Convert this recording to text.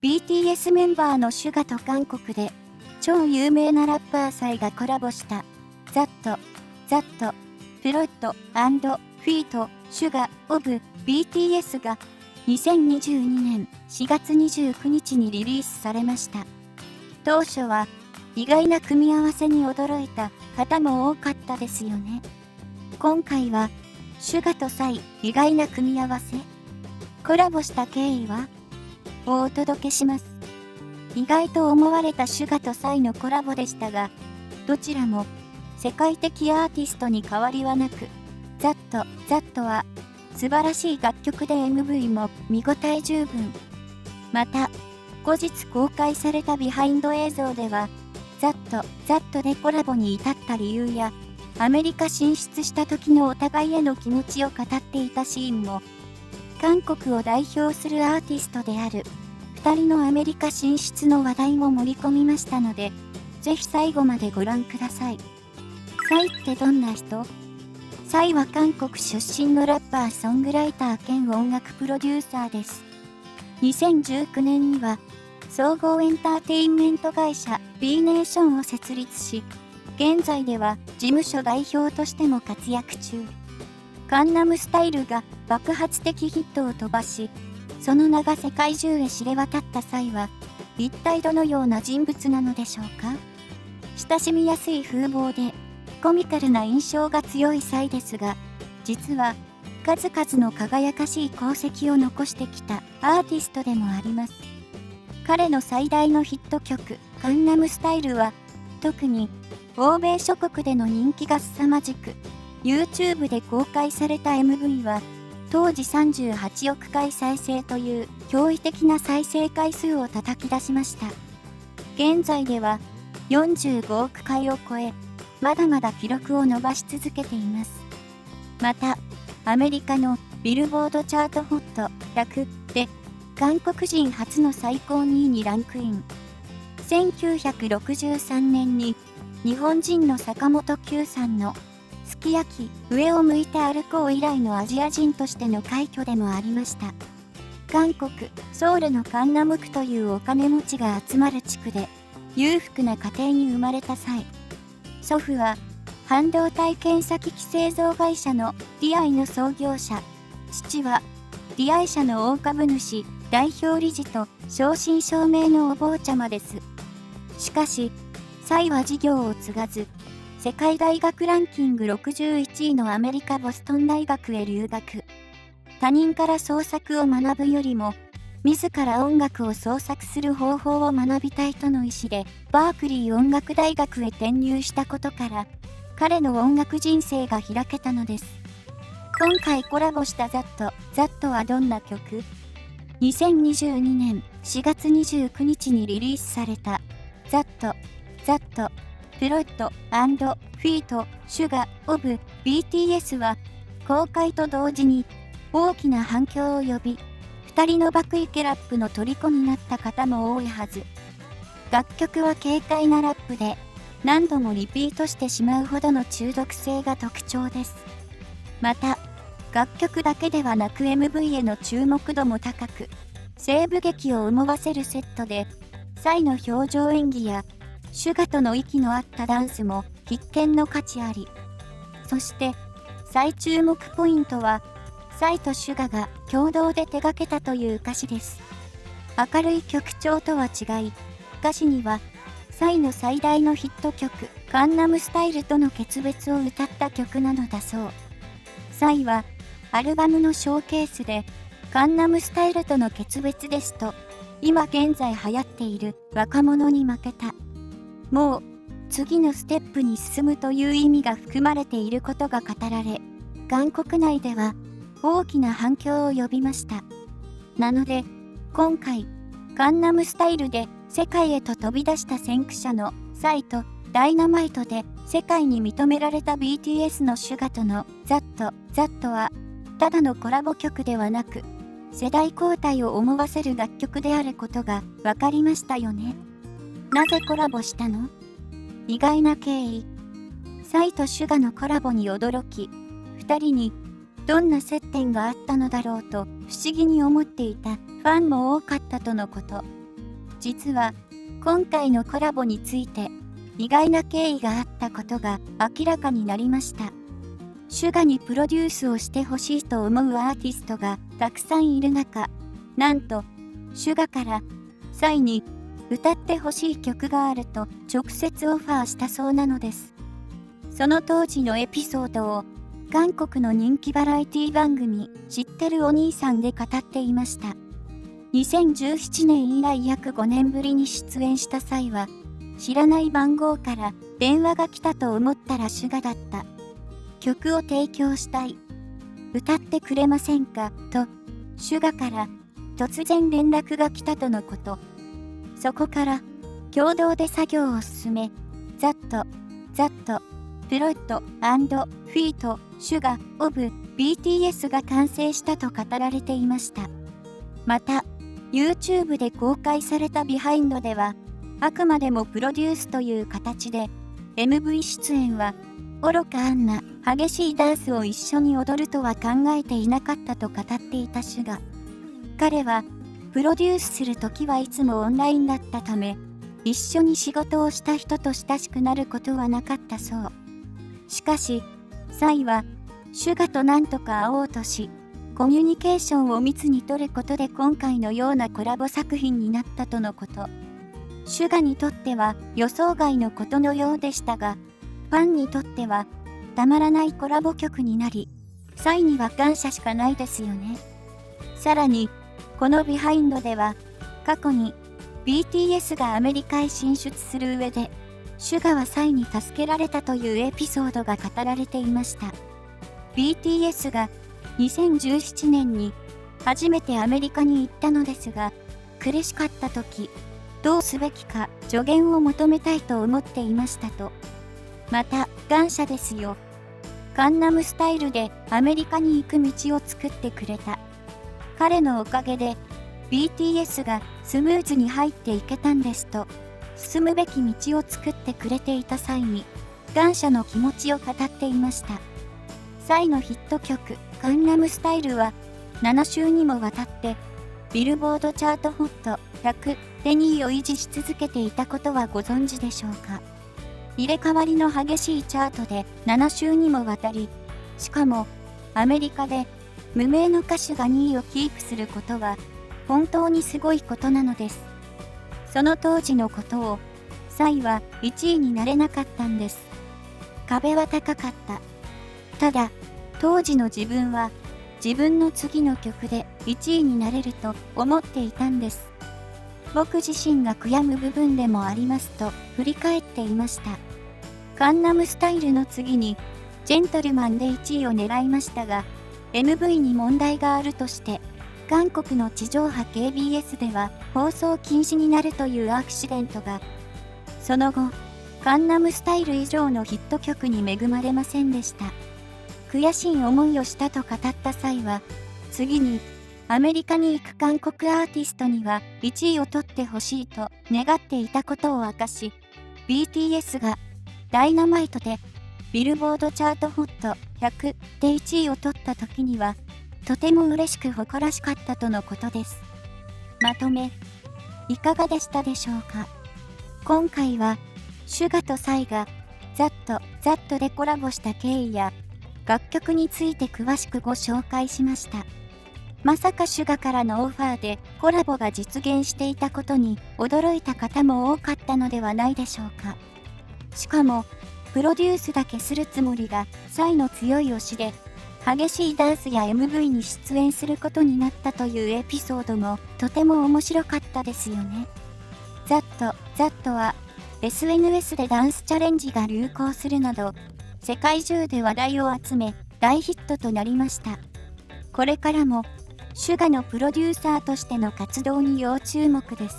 BTS メンバーのシュガと韓国で超有名なラッパーサイがコラボしたザット、プロット&フィート、シュガオブ BTS が2022年4月29日にリリースされました。当初は意外な組み合わせに驚いた方も多かったですよね。今回はシュガとサイ意外な組み合わせ、コラボした経緯はをお届けします。意外と思われたシュガとサイのコラボでしたが、どちらも世界的アーティストに変わりはなく、ザットは素晴らしい楽曲で MV も見応え十分。また、後日公開されたビハインド映像では、ザットでコラボに至った理由や、アメリカ進出した時のお互いへの気持ちを語っていたシーンも、韓国を代表するアーティストである2人のアメリカ進出の話題も盛り込みましたので、ぜひ最後までご覧ください。サイってどんな人？サイは韓国出身のラッパー・ソングライター兼音楽プロデューサーです。2019年には総合エンターテインメント会社 B ネーションを設立し、現在では事務所代表としても活躍中。カンナムスタイルが爆発的ヒットを飛ばし、その名が世界中へ知れ渡ったサイは、一体どのような人物なのでしょうか？親しみやすい風貌で、コミカルな印象が強いサイですが、実は数々の輝かしい功績を残してきたアーティストでもあります。彼の最大のヒット曲、カンナムスタイルは、特に欧米諸国での人気が凄まじく、YouTube で公開された MV は、当時38億回再生という驚異的な再生回数を叩き出しました。現在では45億回を超え、まだまだ記録を伸ばし続けています。また、アメリカのビルボードチャート HOT100 で、韓国人初の最高2位にランクイン。1963年に、日本人の坂本九さんのすき焼き上を向いて歩こう以来のアジア人としての快挙でもありました。韓国ソウルのカンナム区というお金持ちが集まる地区で裕福な家庭に生まれた際、祖父は半導体検査機器製造会社の DI の創業者、父は DI 社の大株主代表理事と正真正銘のお坊ちゃまです。しかしサイは事業を継がず、世界大学ランキング61位のアメリカボストン大学へ留学。他人から創作を学ぶよりも、自ら音楽を創作する方法を学びたいとの意思で、バークリー音楽大学へ転入したことから、彼の音楽人生が開けたのです。今回コラボしたザットはどんな曲？2022年4月29日にリリースされた、ザット、プロット&フィート、シュガオブ BTS は公開と同時に大きな反響を呼び、2人の爆イケラップの虜になった方も多いはず。楽曲は軽快なラップで何度もリピートしてしまうほどの中毒性が特徴です。また、楽曲だけではなく MV への注目度も高く、西部劇を思わせるセットで、サイの表情演技やシュガとの息の合ったダンスも必見の価値あり。そして最注目ポイントはサイとシュガが共同で手掛けたという歌詞です。明るい曲調とは違い、歌詞にはサイの最大のヒット曲カンナムスタイルとの決別を歌った曲なのだそう。サイはアルバムのショーケースでカンナムスタイルとの決別ですと、今現在流行っている若者に負けた。もう次のステップに進むという意味が含まれていることが語られ、韓国内では大きな反響を呼びました。なので、今回、カンナムスタイルで世界へと飛び出した先駆者のサイとダイナマイトで世界に認められた BTS のシュガとのザットは、ただのコラボ曲ではなく、世代交代を思わせる楽曲であることが分かりましたよね。なぜコラボしたの？意外な経緯。サイとシュガのコラボに驚き、2人にどんな接点があったのだろうと不思議に思っていたファンも多かったとのこと。実は、今回のコラボについて、意外な経緯があったことが明らかになりました。シュガにプロデュースをしてほしいと思うアーティストがたくさんいる中、なんと、シュガからサイに歌ってほしい曲があると直接オファーしたそうなのです。その当時のエピソードを韓国の人気バラエティ番組知ってるお兄さんで語っていました。2017年以来約5年ぶりに出演した際は、知らない番号から電話が来たと思ったらシュガだった。曲を提供したい。歌ってくれませんかと、シュガから突然連絡が来たとのこと。そこから共同で作業を進め、ザット、プロット&フィート、シュガ、オブ、BTS が完成したと語られていました。また、YouTube で公開されたビハインドでは、あくまでもプロデュースという形で、MV 出演は、愚かアンナ、激しいダンスを一緒に踊るとは考えていなかったと語っていたシュガ。彼は、プロデュースするときはいつもオンラインだったため、一緒に仕事をした人と親しくなることはなかったそう。しかし、サイは、シュガとなんとか会おうとし、コミュニケーションを密に取ることで今回のようなコラボ作品になったとのこと。シュガにとっては予想外のことのようでしたが、ファンにとってはたまらないコラボ曲になり、サイには感謝しかないですよね。さらに、このビハインドでは、過去に BTS がアメリカへ進出する上で、シュガはサイに助けられたというエピソードが語られていました。BTS が2017年に初めてアメリカに行ったのですが、苦しかった時、どうすべきか助言を求めたいと思っていましたと。また、感謝ですよ。カンナムスタイルでアメリカに行く道を作ってくれた。彼のおかげで BTS がスムーズに入っていけたんですと、進むべき道を作ってくれていた際に、感謝の気持ちを語っていました。サイのヒット曲、カンナムスタイルは、7週にもわたって、ビルボードチャートホット100で2位を維持し続けていたことはご存知でしょうか。入れ替わりの激しいチャートで7週にもわたり、しかも、アメリカで無名の歌手が2位をキープすることは、本当にすごいことなのです。その当時のことを、サイは1位になれなかったんです。壁は高かった。ただ、当時の自分は、自分の次の曲で1位になれると思っていたんです。僕自身が悔やむ部分でもありますと振り返っていました。カンナムスタイルの次に、ジェントルマンで1位を狙いましたが、MV に問題があるとして、韓国の地上波 KBS では放送禁止になるというアクシデントが、その後、カンナムスタイル以上のヒット曲に恵まれませんでした。悔しい思いをしたと語った際は、次にアメリカに行く韓国アーティストには1位を取ってほしいと願っていたことを明かし、BTS がダイナマイトでビルボードチャートホット100で1位を取った時には、とても嬉しく誇らしかったとのことです。まとめ、いかがでしたでしょうか。今回は、シュガとサイがザットでコラボした経緯や楽曲について詳しくご紹介しました。まさかシュガからのオファーでコラボが実現していたことに驚いた方も多かったのではないでしょうか。しかも、プロデュースだけするつもりがサイの強い推しで、激しいダンスや MV に出演することになったというエピソードもとても面白かったですよね。ザットは SNS でダンスチャレンジが流行するなど、世界中で話題を集め大ヒットとなりました。これからもシュガのプロデューサーとしての活動に要注目です。